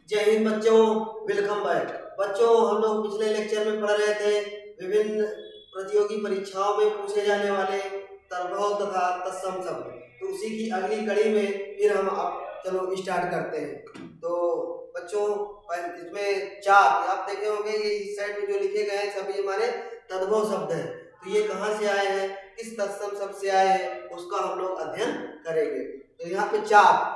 जय हिंद बच्चों, welcome back. बच्चों, हम लोग पिछले लेक्चर में पढ़ रहे थे विभिन्न प्रतियोगी परीक्षाओं में पूछे जाने वाले तर्भव तथा तत्सम शब्द। तो उसी की अगली कड़ी में फिर हम अब चलो स्टार्ट करते हैं। तो बच्चों, इसमें चार आप देखे होंगे, ये इस साइड में जो लिखे गए हैं सभी हमारे तद्भव शब्द हैं। तो ये कहाँ से आए हैं, किस तत्सम शब्द से आए हैं, उसका हम लोग अध्ययन करेंगे। तो यहाँ पे चाक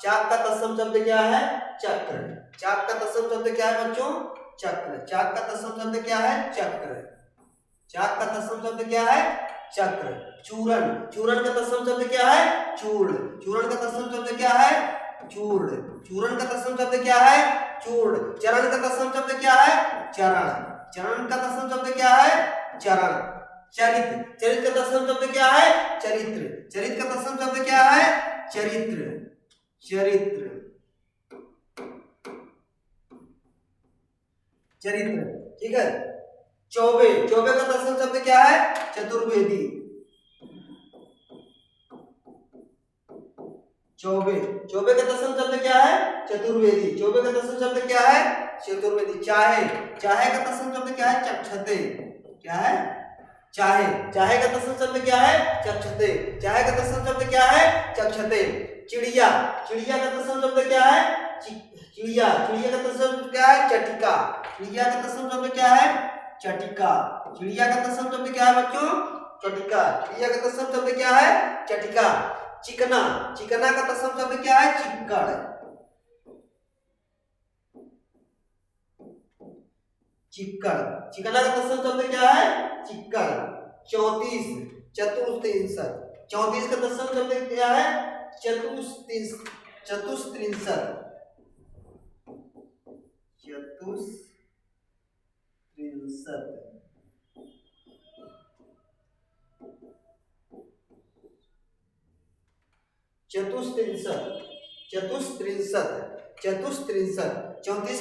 चाक का तत्सम शब्द क्या है? चक्र। चाक का तत्सम शब्द क्या है बच्चों? चक्र। चाक का तत्सम शब्द क्या है? चक्र। चाक का तत्सम शब्द क्या है? चक्र। चूरण का तत्सम शब्द क्या है? चूर्ण। चूरण का तत्सम शब्द क्या है? चूर्ण। चूरण का तत्सम शब्द क्या है? चूर्ण। चरण का तत्सम शब्द क्या है? चरण। चरण का तत्सम शब्द क्या है? चरण। चरित्र का तत्सम शब्द क्या है? चरित्र। चरित्र का तत्सम शब्द क्या है? चरित्र। चरित्र, ठीक है। चौबे का तत्सम शब्द क्या है? चतुर्वेदी। चौबे का तत्सम शब्द क्या है? चतुर्वेदी। चौबे का तत्सम शब्द क्या है? चतुर्वेदी। चाहे का तत्सम शब्द क्या है? चक्षते। क्या है? चाहे का तत्सम शब्द क्या है? चक्षते। चाहे का तत्सम शब्द क्या है? चक्षते। चिड़िया का तत्सम शब्द क्या है? चिड़िया का तत्सम शब्द क्या है? चटिका। चिड़िया का तत्सम शब्द क्या है? चटिका। चिड़िया का तत्सम शब्द क्या है बच्चों? चटिका। चिड़िया का तत्सम शब्द क्या है? चटिका। चिकना का तत्सम शब्द क्या है? चिक्कड़। चिकना का तत्सम शब्द क्या है? चिक्कड़। 34 चतुस्त्रिंशत। 34 का तत्सम शब्द क्या है? चतुस्त्रिंशत। 34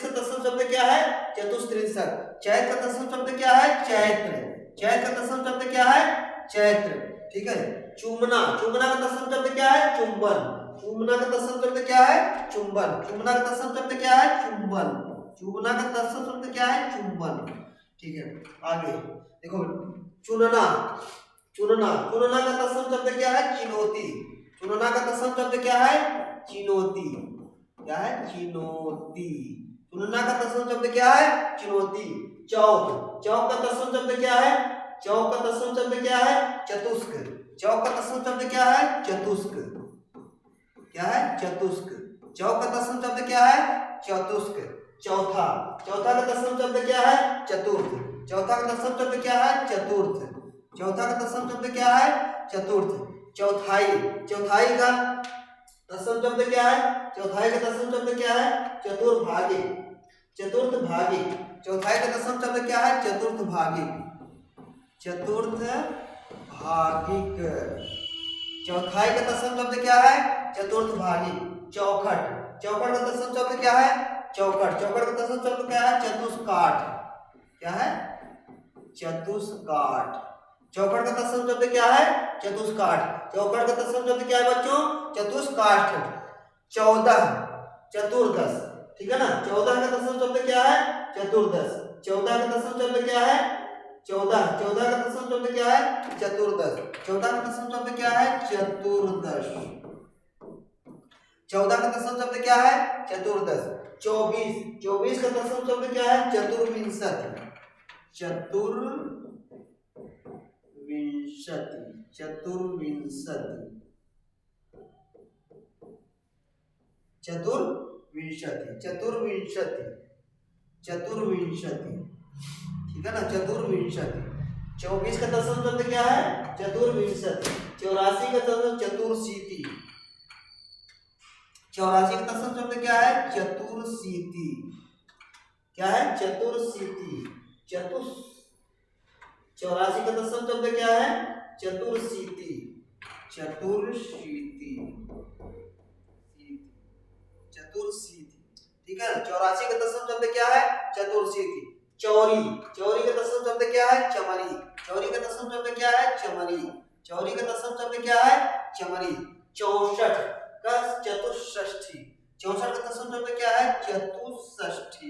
का तत्सम शब्द क्या है? चतुस्त्रिंशत। चैत का तत्सम शब्द क्या है? चैत्र। चैत का तत्सम शब्द क्या है? चैत्र, ठीक है। चूमना का तत्सम शब्द क्या है? चुंबन। चूमना का तत्सम शब्द क्या है? चुंबन। चूमना का तत्सम शब्द क्या है? चुंबन। चूमना का तत्सम शब्द क्या है? चुंबन, ठीक है। आगे देखो, चुनना का तत्सम शब्द क्या है? चिनौती। चुनना का तत्सम शब्द क्या है? चिनौती। क्या है? चिनौती। चुनना का तत्सम शब्द क्या है? चिनौती। चौक का तत्सम शब्द क्या है? चौक का तत्सम शब्द क्या है? चतुष्क। चौक का तत्सम शब्द क्या है? चतुष्क। क्या है? चतुष्क। चौक का तत्सम शब्द क्या है? चतुष्क। चौथा का तत्सम शब्द क्या है? चतुर्थ। चौथा का तत्सम शब्द क्या है? चतुर्थ। चौथा का तत्सम शब्द क्या है? चतुर्थ। चौथाई का तत्सम शब्द क्या है? चौथाई का तत्सम शब्द क्या है? चतुर्भागी। चतुर्थभागी। चौथाई का तत्सम शब्द क्या है? चतुर्थभागी। चतुर्थभागिक। चौथाई का तत्सम शब्द क्या है? चतुर्थभागी। चौखट का तत्सम शब्द क्या है? चौखट का तत्सम शब्द क्या है? चतुष्काठ। क्या है? चतुष्काठ। चौखट का तत्सम शब्द क्या है? चतुष्काठ। चौखट का तत्सम शब्द क्या है बच्चों? चतुष्काठ। 14 चतुर्दश, ठीक है ना। 14 का तत्सम शब्द क्या है? चतुर्दश। 14 का तत्सम शब्द क्या है? 14 का तत्सम शब्द क्या है? चतुर्दश। 14 का तत्सम शब्द क्या है? चतुर्दश। 14 का तत्सम शब्द क्या है? चतुर्दश। 24 का तत्सम शब्द क्या है? चतुर्विंशति। चतुर्विंशति, ठीक है ना। चतुर्विंशति। 24 का तत्सम शब्द क्या है? चतुर्विंशति। 84 का तत्सम चतुर्शीति। 84 का तत्सम शब्द क्या है? चतुर्शीति। क्या है? चतुर्शीति। 84 का तत्सम शब्द क्या है? चतुर्शीति। ठीक है। 84 का तत्सम शब्द क्या है? चतुर्शीति। चौरी का तत्सम शब्द क्या है? चमरी। चौरी का तत्सम शब्द क्या है? चमरी। चौरी का तत्सम शब्द क्या है? चमरी। 64 का चतुष्षष्ठी। 64 का दशम शब्द क्या है? चतुष्षष्ठी।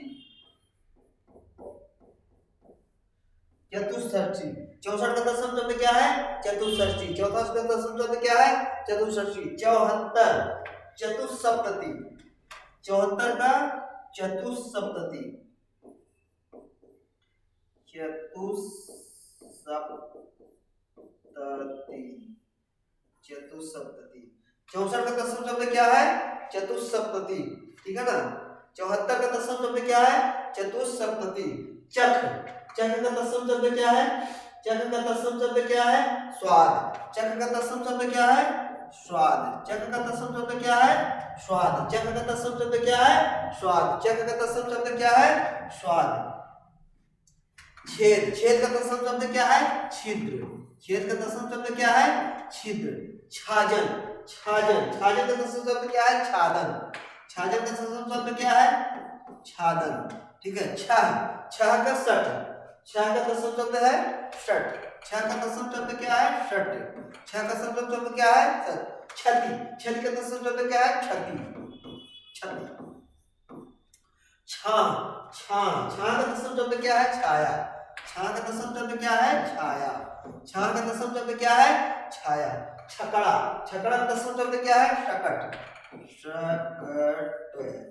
चतुष्षष्ठी। 64 का दशम शब्द क्या है? चतुष्षष्ठी। 64 का दशम शब्द क्या है? चतुष्षष्ठी। 74 चतुस्सप्तति। 74 का चतुस्सप्तति। चतुस्सप्तति। 64 का दशम शब्द क्या है? चतुस्सप्तति। ठीक है ना। 74 का दशम शब्द क्या है? चतुस्सप्तति। चख। चख का दशम शब्द क्या है? चख का दशम शब्द क्या है? स्वाद। चख का दशम शब्द क्या है? स्वाद। चख का दशम शब्द क्या है? स्वाद। चख का दशम शब्द क्या है? स्वाद। चख का दशम शब्द क्या है? स्वाद। छेद। छेद का दशम शब्द क्या है? छिद्र। छेद का दशम शब्द क्या है? छिद्र। छाजन। छाजन। छाजन का दशम शब्द क्या है? छादन। छाजन का दशम शब्द क्या है? छादन। ठीक है। छह। छह का षट। छह का दशम शब्द है षट। छह का दशम शब्द क्या है? षट। छह का दशम शब्द क्या है? षट। क्षति। क्षति का दशम शब्द क्या है? क्षति। क्षति। छा। छा। छा का दशम शब्द क्या है? छाया। छा का दशम शब्द क्या है? छाया। छा का दशम शब्द क्या है? छाया। छकड़ा। छकड़ा का दशम शब्द क्या है? शकट। शकट।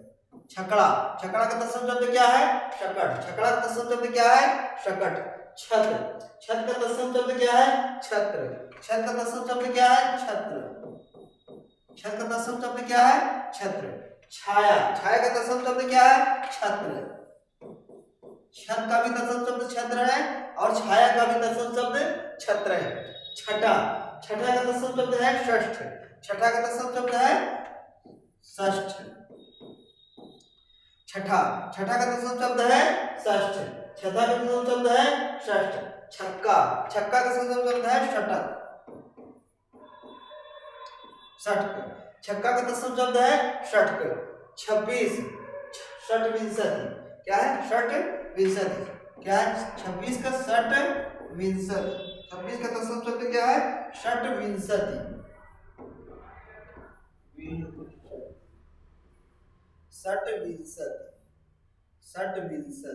छकड़ा। छकड़ा का दशम शब्द क्या है? शकट। छकड़ा का दशम शब्द क्या है? शकट। छत्र। छत्र का दशम शब्द क्या है? छत्र। छत्र का दशम शब्द क्या है? छत्र। छत्र का दशम शब्द क्या है? छत्र। छाया। छाया का दशम शब्द क्या है? छत्र। छत का भी दशम शब्द छत्र है और छाया का भी दशम शब्द छत्र है। छठा। छठा का दशम शब्द है षष्ठ। छठा का दशम शब्द है षष्ठ। छठा। छठा का दशम शब्द है षष्ठ। छठा का दशम शब्द है षष्ठ। छक्का। छक्का का दशम शब्द है षटक। षटक। छक्का का दशम शब्द है षटक। 26। षट विंशति। क्या है? षट विंशति। क्या है? 26 का षट विंशति। 26 का दशम शब्द क्या है? षट विंशति। षट विंशति। षट विंशति।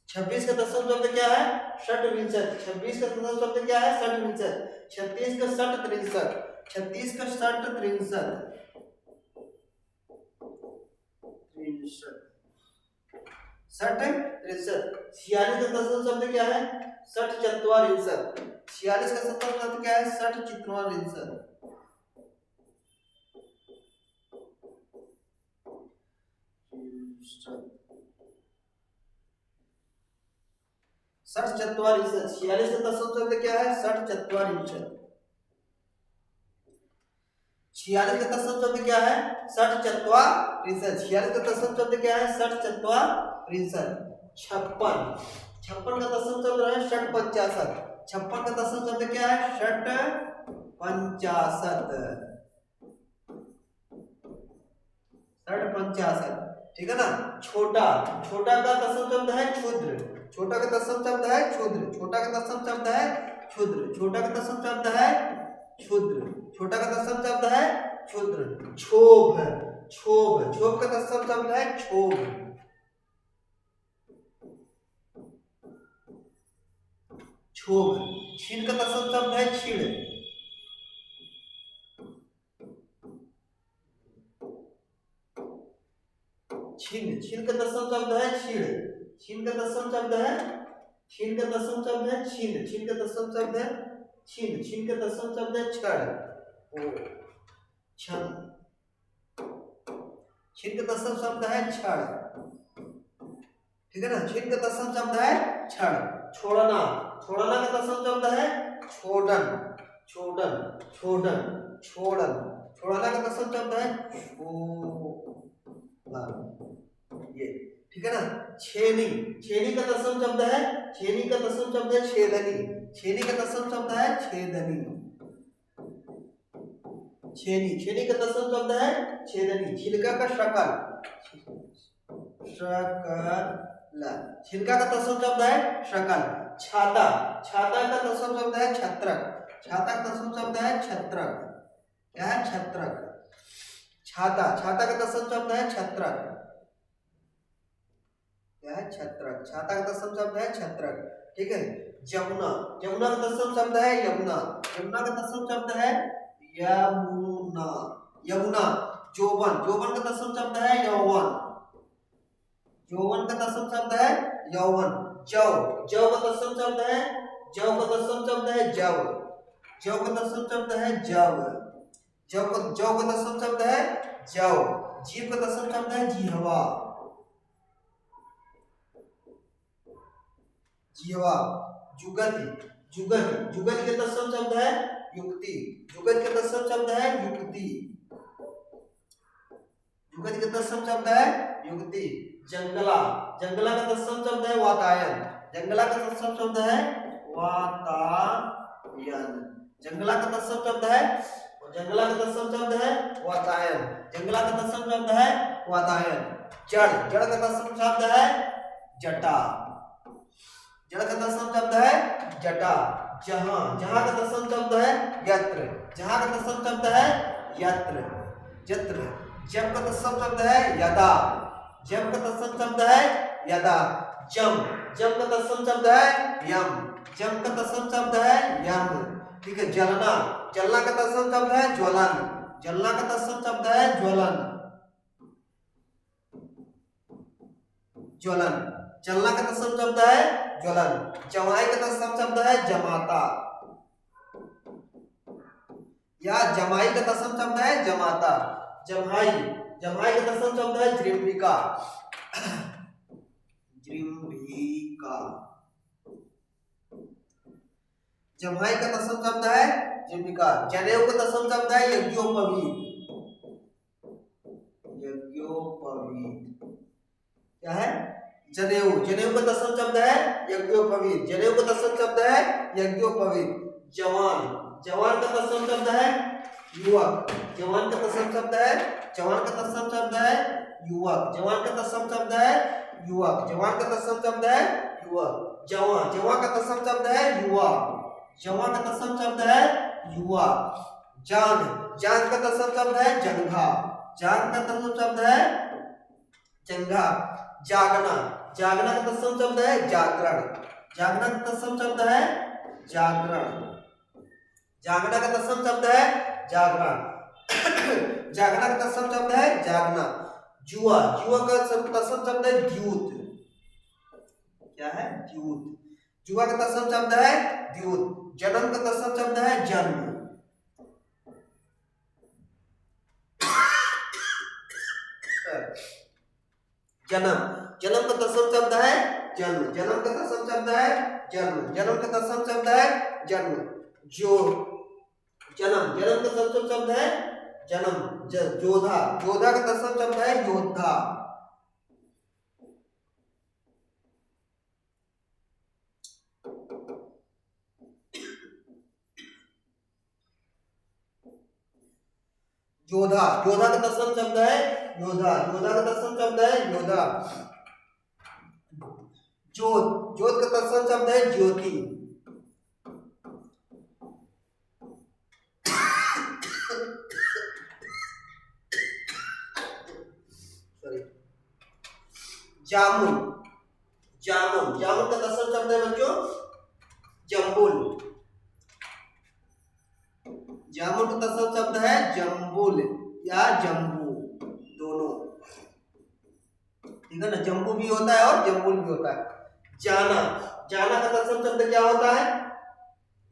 26 का दशम शब्द क्या है? षट विंशति। 26 का दशम शब्द क्या है? षट विंशति। 36 का षट त्रिंशत। 36 का षट त्रिंशत। षट त्रिंशत। 46 का दशम शब्द क्या है? षट चत्वारिंशत। 46 का दशम शब्द क्या है? षट चत्वारिंशत। षट चत्वारिंशत। 46 का दशम शब्द क्या है? षट चत्वारिंशत। 46 का दशम शब्द क्या है? षट चत्वारिंशत। 46 का दशम शब्द क्या है? षट चत्वारिंशत। 56। 56 का दशम शब्द है षट पंचाशत। 56 का दशम शब्द क्या है? षट पंचाशत। षट पंचाशत। ठीक है ना। छोटा। छोटा का दशम शब्द है क्षुद्र। छोटा का दशम शब्द है क्षुद्र। छोटा का दशम शब्द है क्षुद्र। छोटा का दशम शब्द है क्षुद्र। छोटा का दशम शब्द है क्षुद्र। क्षोभ। क्षोभ। क्षोभ का दशम शब्द है क्षोभ। क्षोभ। क्षीण का दशम शब्द है क्षीण। छीन। छीन का दशम शब्द है छीण। छीन का दशम शब्द है छीन का दशम शब्द है छीन। छीन का दशम शब्द है छीन। छीन का दशम शब्द है क्षण। क्षण। छीन का दशम शब्द है क्षण। ठीक है ना। छीन का दशम शब्द है क्षण। छोड़ना। छोड़ना का दशम शब्द है छोड़न। छोड़न। छोड़न। छोड़न। छोड़ना का दशम शब्द है ये। ठीक है ना। छेनी। छेनी का दशम शब्द है छेनी का दशम शब्द है छेदनी। छेनी का दशम शब्द है छेदनी। छेनी। छेनी का दशम शब्द है छेदनी। छिलका का शकल। शकल। छिलका का दशम शब्द है शकल। छाता। छाता का दशम शब्द है छत्रक। छाता का दशम शब्द है छत्रक। क्या है? छत्रक। छाता, छाता का तत्सम शब्द है छत्रक। क्या है? छत्रक। छाता का तत्सम शब्द है छत्रक। ठीक है। जमुना, जमुना का तत्सम शब्द है यमुना। यमुना का तत्सम शब्द है यमुना। यमुना। जोवन, जोवन का तत्सम शब्द है यौवन। यौवन का तत्सम शब्द है यौवन। जौ, जौ का तत्सम शब्द है, जौ का तत्सम शब्द है जव। जौ का तत्सम शब्द है जव। जौ का तत्सम शब्द है जौ। जीव का तत्सम शब्द है जिह्वा। जिह्वा। जुगति, जुगति, जुगति के तत्सम शब्द है युक्ति। जुगति के तत्सम शब्द है युक्ति। जुगति के तत्सम शब्द है युक्ति। जंगला, जंगला का तत्सम शब्द है वातायन। जंगला का तत्सम शब्द है वातायन। जंगला का तत्सम शब्द है, जंगला का तत्सम शब्द है वातायन। जंगला का तत्सम शब्द है वातायन। जड़, जड़ का तत्सम शब्द है जटा। जड़ का तत्सम शब्द है जटा। जहां, जहां का तत्सम शब्द है यत्र। जहां का तत्सम शब्द है यत्र। यत्र। जब का तत्सम शब्द है यदा। जब का तत्सम शब्द है यदा। जम, जम का तत्सम शब्द है यम। जम का तत्सम शब्द है यम। ठीक है। जलना, जलना का तत्सम शब्द है ज्वलन। जलना का तत्सम शब्द है ज्वलन। ज्वलन। चलना का तत्सम शब्द है ज्वलन। जमाई का तत्सम शब्द है जमाता, या जमाई का तत्सम शब्द है जमाता। जमाई, जमाई का तत्सम शब्द है जृंभिका। जृंभिका। जमाई का तत्सम शब्द है जृंभिका। जनेऊ का तत्सम शब्द है यज्ञोपवीत। यज्ञोपवीत। क्या है? जनेऊ, जनेऊ का तत्सम शब्द है यज्ञोपवीत। जनेऊ का तत्सम शब्द है यज्ञोपवीत। जवान, जवान का तत्सम शब्द है युवक। जवान का तत्सम शब्द है, जवान का तत्सम शब्द है युवक। जवान का तत्सम शब्द है युवक। जवान का तत्सम शब्द है युवक। जवान, जवान का तत्सम शब्द है युवा। जवान का तत्सम शब्द है युवा। जान, जान का तत्सम शब्द है जंघा। जान का तत्सम शब्द है जंघा। जागना, जागना का तत्सम शब्द है जागरण। जागना का तत्सम शब्द है जागरण। जागना का तत्सम शब्द है जागरण। जागना का तत्सम शब्द है जागना। जुआ, जुआ का तत्सम शब्द है द्यूत। क्या है? द्यूत। जुआ का तत्सम शब्द है द्यूत। जन्म का तत्सम शब्द है जन्म। जन्म, जन्म का तत्सम शब्द है जन्म। जन्म का तत्सम शब्द है जन्म। जन्म का तत्सम शब्द है जन्म। जो, जन्म, जन्म का तत्सम शब्द है जन्म। जोधा, जोधा का तत्सम शब्द है योद्धा। योधा, योधा का तत्सम शब्द है योद्धा। योद्धा का तत्सम शब्द है योद्धा। जोत, जोत का तत्सम शब्द है ज्योति। जामुन, जामुन, जामुन का तत्सम शब्द है बच्चों जम्बुल। जामुन का तत्सम शब्द है जम्बुल या जम्बू, दोनों। ठीक है ना? जम्बू भी होता है और जम्बुल भी होता है। जाना, जाना का तत्सम शब्द क्या होता है?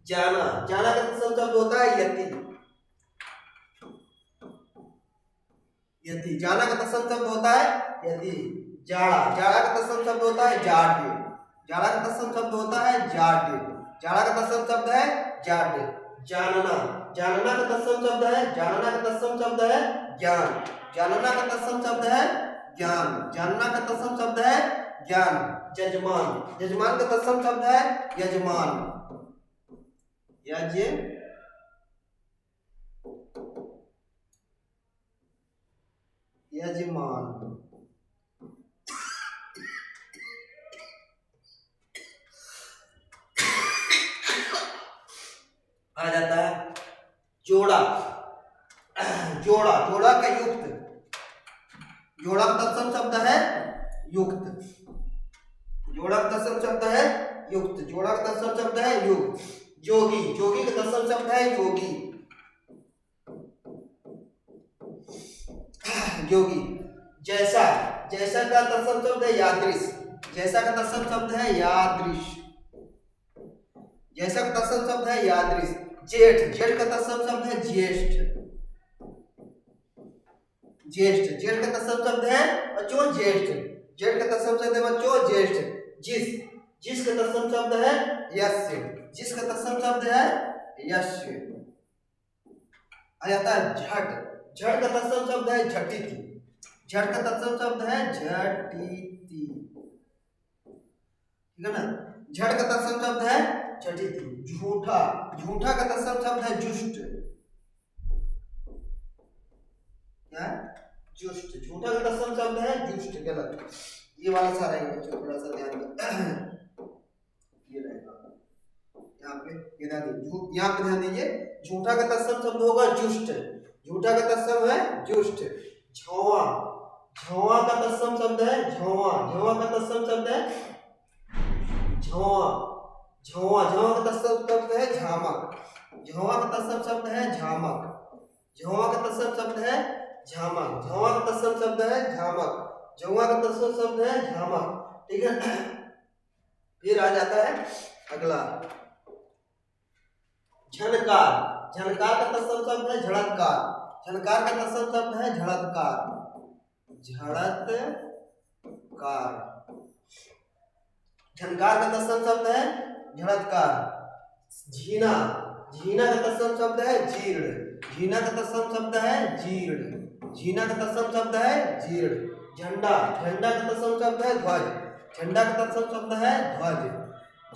जाना, जाना का तत्सम शब्द होता है यति। यति, जाना का तत्सम शब्द होता है यति। जाड़ा, जाड़ा का तत्सम शब्द होता है जाड्य। जाड़ा का तत्सम शब्द होता है जाड्य। जाड़ा का तत्सम शब्द है जाड्य। जानना, जानना का तत्सम शब्द है, जानना का तत्सम शब्द है ज्ञान। जानना का तत्सम शब्द है ज्ञान। जानना का तत्सम शब्द है ज्ञान। जजमान, जजमान का तत्सम शब्द है यजमान। यजमान, आ जाता है जोड़ा। जोड़ा, जोड़ा का युक्त, जोड़क तत्सम शब्द है युक्त, जोड़क तत्सम शब्द है युक्त, जोड़क तत्सम शब्द है युक्त। जोगी, जोगी का तत्सम शब्द है योगी, योगी। जैसा, जैसा का तत्सम शब्द है यादृश, जैसा का तत्सम शब्द है यादृश, जैसा का तत्सम शब्द है यादृश। जेठ, जेठ का तत्सम शब्द है ज्येष्ठ, ज्येष्ठ, जेठ का तत्सम शब्द है बच्चों ज्येष्ठ, जेठ का तत्सम शब्द है बच्चों ज्येष्ठ। जिस, जिस का तत्सम शब्द है यस्य, जिस का तत्सम शब्द है यस्य। आ जाता है झट, झट का तत्सम शब्द है झटिति, झट का तत्सम शब्द है झटिति, ठीक है ना। झट का तत्सम शब्द है झटिति। झूठा, झूठा का तत्सम शब्द है जुष्ट, क्या जुष्ट, झूठा का तत्सम शब्द है जुष्ट। गलत, ये वाला सारा है बच्चों, थोड़ा सा ध्यान दो। ये रहेगा यहाँ पे, ये ध्यान दीजिए, यहाँ पे ध्यान दीजिए। झूठा का तत्सम शब्द होगा जुष्ट, झूठा का तत्सम है जुष्ट। झौवा, झौवा का तत्सम शब्द है झौवा, झौवा का तत्सम शब्द है झौवा, झौवा, झौवा का तत्सम शब्द है झामक, झौवा का तत्सम शब्द है झामक, झौवा का तत्सम शब्द है झामक, झौवा का तत्सम शब्द है झामक, झौवा का तत्सम शब्द है झामक, ठीक है। फिर आ जाता है अगला झनकार, झनकार का तत्सम शब्द है झड़तकार, झनकार का तत्सम शब्द है झड़तकार, झड़तकार, झनकार का तत्सम शब्द है झड़तकार। झीना, झीना का तत्सम शब्द है जीर्ण, झीना का तत्सम शब्द है जीर्ण, झीना का तत्सम शब्द है जीर्ण। झंडा, झंडा का तत्सम शब्द है ध्वज, झंडा का तत्सम शब्द है ध्वज,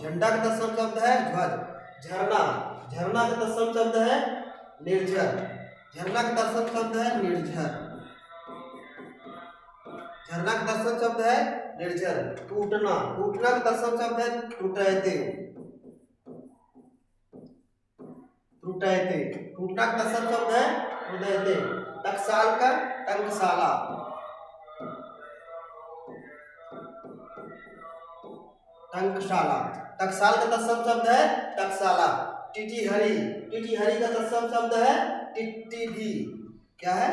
झंडा का तत्सम शब्द है ध्वज। झरना, झरना का तत्सम शब्द है निर्झर, झरना का तत्सम शब्द है निर्झर, झरना का तत्सम शब्द है निर्झर। टूटना, टूटना का तत्सम शब्द है टूटैते, टूटैते, टूटना का तत्सम शब्द है टूटैते। टकसाल का टंकशाला, टंकशाला, टकसाल का तत्सम शब्द है टकसाला। टिटिहरी, टिटिहरी का तत्सम शब्द है टिट्टिभी, क्या है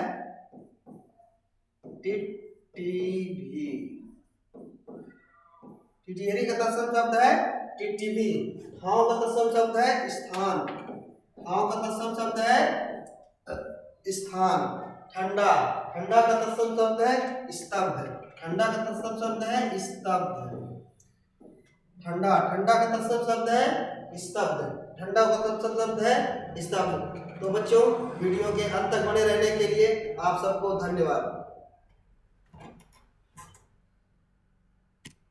टिट्टिभी, टिटिहरी का तत्सम शब्द है टिट्टिभी। ठाव का तत्सम शब्द है स्थान, ठाव का तत्सम शब्द है स्थान। ठंडा, ठंडा का तत्सम शब्द है स्तब्ध, ठंडा का तत्सम शब्द है स्तब्ध। ठंडा, ठंडा का तत्सम शब्द है स्तब्ध, ठंडा का तत्सम शब्द है स्तब्ध। तो बच्चों वीडियो के अंत तक बने रहने के लिए आप सबको धन्यवाद।